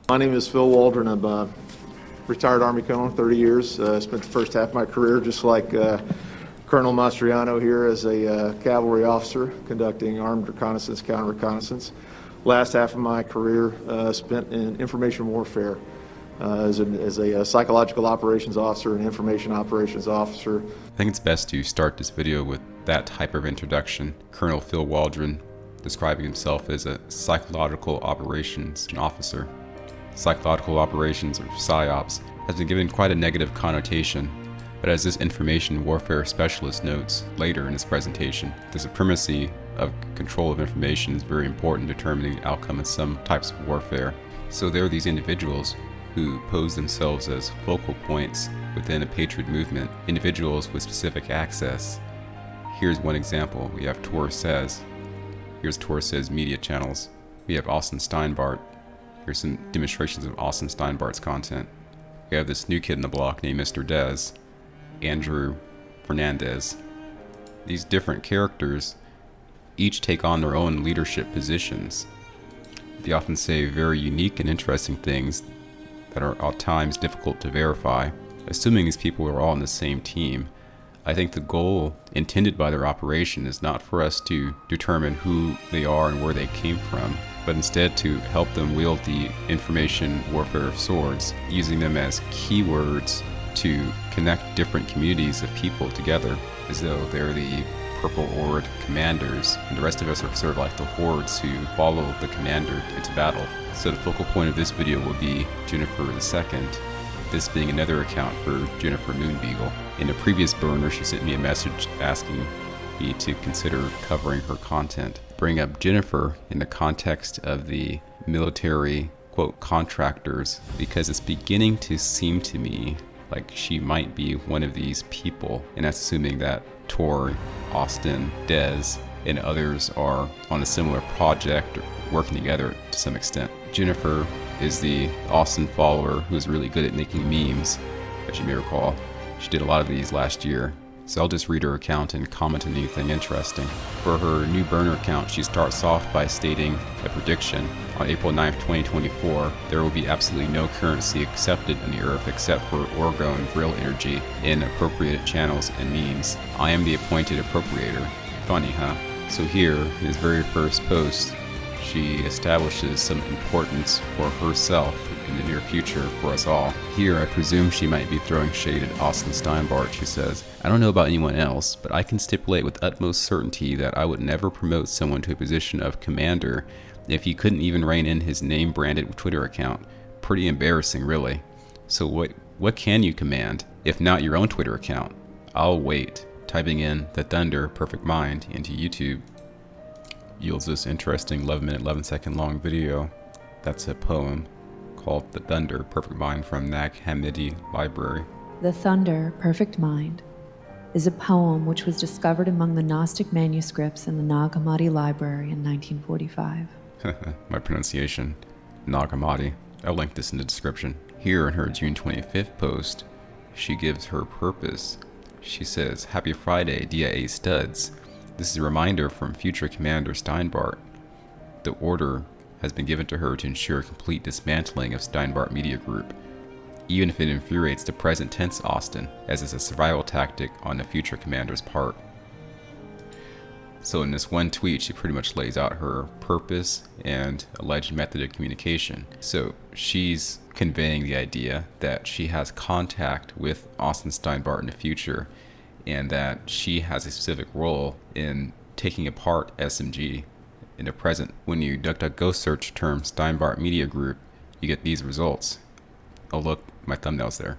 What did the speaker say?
My name is Phil Waldron. I'm a retired Army colonel, 30 years. Spent the first half of my career just like Colonel Mastriano here as a cavalry officer conducting armed reconnaissance, counter-reconnaissance. Last half of my career spent in information warfare as a psychological operations officer and information operations officer. I think it's best to start this video with that type of introduction. Colonel Phil Waldron describing himself as a psychological operations officer. Psychological operations, or PSYOPs, has been given quite a negative connotation, but as this information warfare specialist notes later in his presentation, the supremacy of control of information is very important in determining the outcome of some types of warfare. So there are these individuals who pose themselves as focal points within a patriot movement, individuals with specific access. Here's one example. We have Tor Says. Here's Tor Says media channels. We have Austin Steinbart. Here's some demonstrations of Austin Steinbart's content. We have this new kid in the block named Mr. Dez, Andrew Fernandez. These different characters each take on their own leadership positions. They often say very unique and interesting things that are at times difficult to verify. Assuming these people are all on the same team, I think the goal intended by their operation is not for us to determine who they are and where they came from, but instead to help them wield the information warfare swords, using them as keywords to connect different communities of people together, as though they're the Purple Horde commanders, and the rest of us are sort of like the hordes who follow the commander into battle. So the focal point of this video will be Jennifer II, this being another account for Jennifer Beagle. In a previous burner, she sent me a message asking me to consider covering her content. Bring up Jennifer in the context of the military, quote, contractors, because it's beginning to seem to me like she might be one of these people, and that's assuming that Tor, Austin, Dez, and others are on a similar project or working together to some extent. Jennifer is the Austin follower who's really good at making memes, as you may recall. She did a lot of these last year. So I'll just read her account and comment on anything interesting. For her new burner account, she starts off by stating a prediction. On April 9th, 2024, there will be absolutely no currency accepted on the earth except for Orgo and Vril energy in appropriated channels and means. I am the appointed appropriator. Funny, huh? So here, in his very first post, she establishes some importance for herself in the near future for us all. Here, I presume she might be throwing shade at Austin Steinbart. She says, I don't know about anyone else, but I can stipulate with utmost certainty that I would never promote someone to a position of commander if he couldn't even rein in his name-branded Twitter account. Pretty embarrassing, really. So what can you command, if not your own Twitter account? I'll wait. Typing in The Thunder Perfect Mind into YouTube yields this interesting 11-minute, 11-second long video. That's a poem called The Thunder Perfect Mind from Nag Hammadi Library. The Thunder Perfect Mind is a poem which was discovered among the Gnostic manuscripts in the Nag Hammadi Library in 1945. My pronunciation, Nag Hammadi. I'll link this in the description. Here in her June 25th post, she gives her purpose. She says, Happy Friday, DIA studs. This is a reminder from future Commander Steinbart. The order has been given to her to ensure complete dismantling of Steinbart Media Group, even if it infuriates the present tense Austin, as it's a survival tactic on the future commander's part. So in this one tweet, she pretty much lays out her purpose and alleged method of communication. So she's conveying the idea that she has contact with Austin Steinbart in the future, and that she has a specific role in taking apart SMG in the present. When you DuckDuckGo search term Steinbart Media Group, you get these results. Oh look, my thumbnail's there.